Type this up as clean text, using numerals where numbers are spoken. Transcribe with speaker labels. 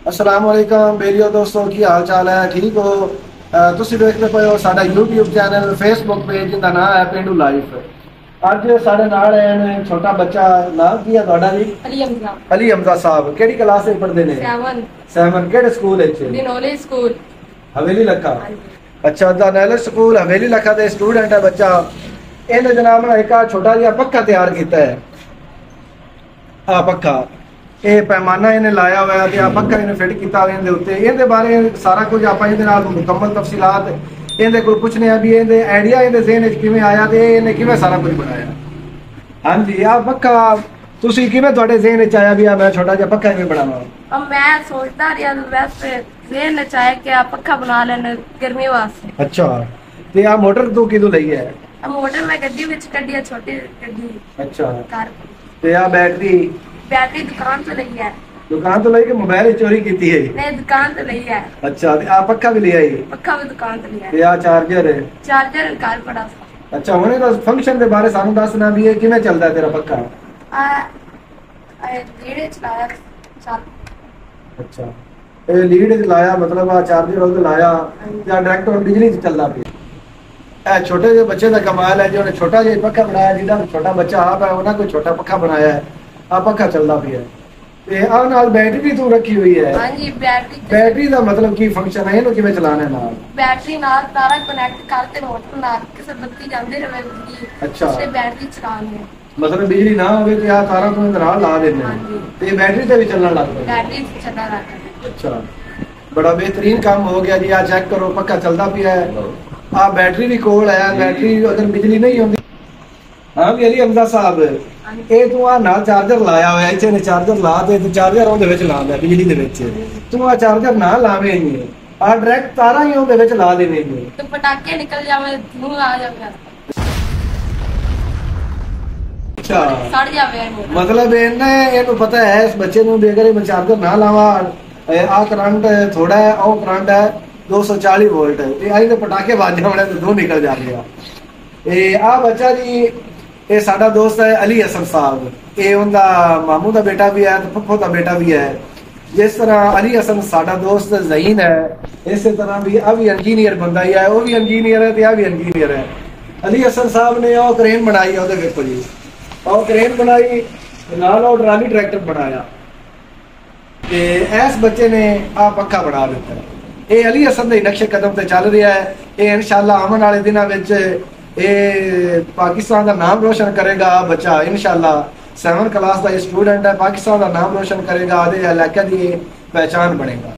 Speaker 1: अस्सलाम वालेकुम बेलियो दोस्तों की हाल चाल है ठीक हो। ਤੁਸੀਂ ਵੇਖਦੇ ਪਏ ਹੋ ਸਾਡਾ YouTube ਚੈਨਲ Facebook ਪੇਜ ਜਿਹਦਾ ਨਾਮ ਹੈ ਪਿੰਡੂ ਲਾਈਫ। ਅੱਜ ਸਾਡੇ ਨਾਲ ਹੈ ਛੋਟਾ ਬੱਚਾ, ਨਾਮ ਕੀ ਹੈ ਤੁਹਾਡਾ ਜੀ? ਅਲੀ ਹਮਜ਼ਾ ਸਾਹਿਬ। ਕਿਹੜੀ ਕਲਾਸ ਵਿੱਚ ਪੜ੍ਹਦੇ ਨੇ? 7 ਕਿਹੜੇ ਸਕੂਲ ਵਿੱਚ?
Speaker 2: ਦਿਨੋਲੇ ਸਕੂਲ,
Speaker 1: ਹਵੇਲੀ ਲੱਖਾ। ਅੱਛਾ, ਦਾ ਨੈਲ ਸਕੂਲ ਹਵੇਲੀ ਲੱਖਾ ਦੇ ਸਟੂਡੈਂਟ ਹੈ ਬੱਚਾ। ਇਹਨੇ ਜਨਾਬ ਨੇ ਇੱਕ ਛੋਟਾ ਜਿਹਾ ਪੱਖਾ ਤਿਆਰ ਕੀਤਾ ਹੈ। ਆ ਪੱਖਾ ਇਹ ਪੈਮਾਨਾ ਇਹਨੇ ਲਾਇਆ ਹੋਇਆ ਤੇ ਆ ਪੱਕਾ ਇਹਨੇ ਫਿੱਟ ਕੀਤਾ ਹੋਇਆ ਇਹਦੇ ਉੱਤੇ। ਇਹਦੇ ਬਾਰੇ ਸਾਰਾ ਕੁਝ ਆਪਾਂ ਇਹਦੇ ਨਾਲ ਮੁਕੰਮਲ ਤਫਸੀਲਾਤ ਇਹਦੇ ਕੋਲ ਪੁੱਛਨੇ ਆ ਵੀ ਇਹਦੇ ਆਈਡੀਆ ਇਹਦੇ ਜ਼ਿਹਨ ਵਿੱਚ ਕਿਵੇਂ ਆਇਆ ਤੇ ਇਹਨੇ ਕਿਵੇਂ ਸਾਰਾ ਕੁਝ ਬਣਾਇਆ। ਹਾਂਜੀ, ਆ ਪੱਕਾ ਤੁਸੀਂ ਕਿਵੇਂ ਤੁਹਾਡੇ ਜ਼ਿਹਨ ਵਿੱਚ ਆਇਆ ਵੀ ਆ ਮੈਂ ਛੋਟਾ ਜਿਹਾ ਪੱਕਾ ਕਿਵੇਂ ਬਣਾਵਾਂ?
Speaker 2: अब मैं सोचता रहा वैसे जेन ने चाहे कि आप पक्का बना लेना गर्मी वास्ते।
Speaker 1: अच्छा, ਤੇ ਆ ਮੋਟਰ ਤੂੰ ਕਿਦੋਂ ਲਈ ਹੈ?
Speaker 2: अब मोटर में गड्डी विच कड्डी है, छोटी गड्डी
Speaker 1: ਅੱਛਾ,
Speaker 2: कार
Speaker 1: ਤੇ ਆ बैटरी
Speaker 2: बैटरी दुकान तो लई है।
Speaker 1: दुकान तो लाई के मोबाइल चोरी की है?
Speaker 2: नहीं, दुकान तो लई है।
Speaker 1: अच्छा, ते आ पक्का भी ले आई?
Speaker 2: पक्का भी दुकान तो लिया
Speaker 1: ਤੇ ਆ ਚਾਰਜਰ है?
Speaker 2: चार्जर कार पड़ा सा।
Speaker 1: अच्छा, हुणे ਦਾ ਫੰਕਸ਼ਨ ਦੇ ਬਾਰੇ ਸਾਨੂੰ ਦੱਸਣਾ ਵੀ ਇਹ ਕਿਵੇਂ ਚੱਲਦਾ ਤੇਰਾ ਪੱਕਾ?
Speaker 2: आ लीड़े चलाया साथ।
Speaker 1: अच्छा, ਇਹ ਲੀਡ ਚ ਲਾਇਆ ਮਤਲਬ ਆ ਚਾਰਜਰ ਉਹ ਲਾਇਆ ਜਾਂ ਡਾਇਰੈਕਟ ਹੁਣ ਬਿਜਲੀ ਚ ਚੱਲਦਾ ਪਿਆ। ਇਹ ਛੋਟੇ ਜਿਹੇ ਬੱਚੇ ਦਾ ਕਮਾਲ ਹੈ ਜੀ, ਉਹਨੇ ਛੋਟਾ ਜਿਹਾ ਪੱਖਾ ਬਣਾਇਆ। ਜਿਹੜਾ ਛੋਟਾ ਬੱਚਾ ਆਪ ਹੈ ਉਹਨਾਂ ਕੋਈ ਛੋਟਾ ਪੱਖਾ ਬਣਾਇਆ ਹੈ। ਆ ਪੱਖਾ ਚੱਲਦਾ ਪਿਆ ਤੇ ਆ ਨਾਲ ਬੈਟਰੀ ਵੀ ਤੂੰ ਰੱਖੀ ਹੋਈ ਹੈ।
Speaker 2: हां जी,
Speaker 1: बैटरी ਦਾ ਮਤਲਬ ਕੀ ਫੰਕਸ਼ਨ ਹੈ? ਇਹਨੂੰ ਕਿਵੇਂ ਚਲਾਣਾ ਹੈ? ਨਾਲ
Speaker 2: बैटरी नाल तारा कनेक्ट करते मोटर नाल किसे बत्ती जांदे रहे बिजली।
Speaker 1: अच्छा।
Speaker 2: उससे बैटरी चलानी है।
Speaker 1: ਮਤਲਬ ਬਿਜਲੀ ਨਾ ਹੋਵੇ ਤੇ ਆ ਤਾਰਾਂ ਤੋਂ ਨਾਲ ਲਾ ਦਿੰਦੇ
Speaker 2: ਹਾਂਜੀ।
Speaker 1: ਤੇ ਬੈਟਰੀ ਤੇ ਵੀ ਚੱਲਣ ਲੱਗ ਪੈਂਦਾ।
Speaker 2: बैटरी से चला रहा है।
Speaker 1: अच्छा, बड़ा बेहतरीन काम हो गया जी। आ चेक करो पक्का चलता पिया है। आ बैटरी भी कोल है। बैटरी अगर बिजली नहीं होती। हाँ भी अली हमजा साहब, ਇਹ ਤੂੰ ਆ ਨਾਲ ਚਾਰਜਰ ਲਾਇਆ ਹੋਇਆ ਇੱਥੇ ਨੇ ਚਾਰਜਰ ਲਾ ਤੇ ਚਾਰਜਰ ਉਹਦੇ ਵਿੱਚ ਲਾਉਂਦਾ ਬਿਜਲੀ ਦੇ ਵਿੱਚ। ਤੂੰ ਆ ਚਾਰਜਰ ਨਾ ਲਾਵੇਂ ਨਹੀਂ, ਆ ਡਾਇਰੈਕਟ ਤਾਰਾਂ ਹੀ ਉਹਦੇ ਵਿੱਚ ਲਾ ਦੇਣੇ ਨੇ
Speaker 2: तो पटाखे निकल जावे, धुआं आ जावे,
Speaker 1: ਅੱਛਾ,
Speaker 2: सड़ जावे मोटर।
Speaker 1: ਮਤਲਬ ਇਹਨੂੰ ਪਤਾ ਹੈ ਇਸ ਬੱਚੇ ਨੂੰ ਵੀ ਅਗਰ ਇਹ ਚਾਰਜਰ ਨਾ ਲਾਵਾ ਆ ਕਰੰਟ ਥੋੜਾ ਹੈ, ਉਹ ਕਰੰਟ ਹੈ 240 ਵੋਲਟ ਤੇ ਆਈ ਦੇ ਪਟਾਕੇ ਵੱਜ ਜਾਣੇ ਤੇ ਦੋ ਨਿਕਲ ਜਾਣਗੇ। ਇਹ ਆ ਬੱਚਾ ਜੀ ਇਹ ਸਾਡਾ ਦੋਸਤ ਹੈ ਅਲੀ ਹਸਨ ਸਾਹਿਬ। ਇਹ ਉਹਦਾ ਮਾਮੂ ਦਾ ਬੇਟਾ ਵੀ ਹੈ ਤੇ ਫੁੱਫੋ ਦਾ ਬੇਟਾ ਵੀ ਹੈ। ਜਿਸ ਤਰ੍ਹਾਂ ਅਲੀ ਹਸਨ ਸਾਡਾ ਦੋਸਤ ਜ਼ਹੀਨ ਹੈ, ਇਸੇ ਤਰ੍ਹਾਂ ਵੀ ਆ ਵੀ ਇੰਜੀਨੀਅਰ ਬੰਦਾ ਹੀ ਹੈ। ਉਹ ਵੀ ਇੰਜੀਨੀਅਰ ਹੈ ਤੇ ਆ ਵੀ ਇੰਜੀਨੀਅਰ ਹੈ। ਅਲੀ ਹਸਨ ਸਾਹਿਬ ਨੇ ਉਹ ਕ੍ਰੇਨ ਬਣਾਈ, ਉਹਦੇ ਵੇਖੋ ਜੀ, ਉਹ ਕ੍ਰੇਨ ਬਣਾਈ ਨਾਲ ਉਹ ਟਰਾਲੀ ਟਰੈਕਟਰ ਬਣਾਇਆ ਤੇ ਇਸ ਬੱਚੇ ਨੇ ਆ ਪੱਖਾ ਬਣਾ ਦਿੱਤਾ। ਇਹ ਅਲੀ ਹਸਨ ਦੇ ਨਕਸ਼ੇ ਕਦਮ ਤੇ ਚੱਲ ਰਿਹਾ ਹੈ। ਇਹ ਇਨਸ਼ਾਅੱਲਾ ਆਉਣ ਵਾਲੇ ਦਿਨਾਂ ਵਿੱਚ ਇਹ ਪਾਕਿਸਤਾਨ ਦਾ ਨਾਮ ਰੋਸ਼ਨ ਕਰੇਗਾ। ਬੱਚਾ ਇਨਸ਼ਾਅੱਲਾ 7 ਕਲਾਸ ਦਾ ਸਟੂਡੈਂਟ ਹੈ, ਪਾਕਿਸਤਾਨ ਦਾ ਨਾਮ ਰੋਸ਼ਨ ਕਰੇਗਾ, ਆਦੇ ਇਲਾਕੇ ਦੀ ਪਹਿਚਾਨ ਬਣੇਗਾ।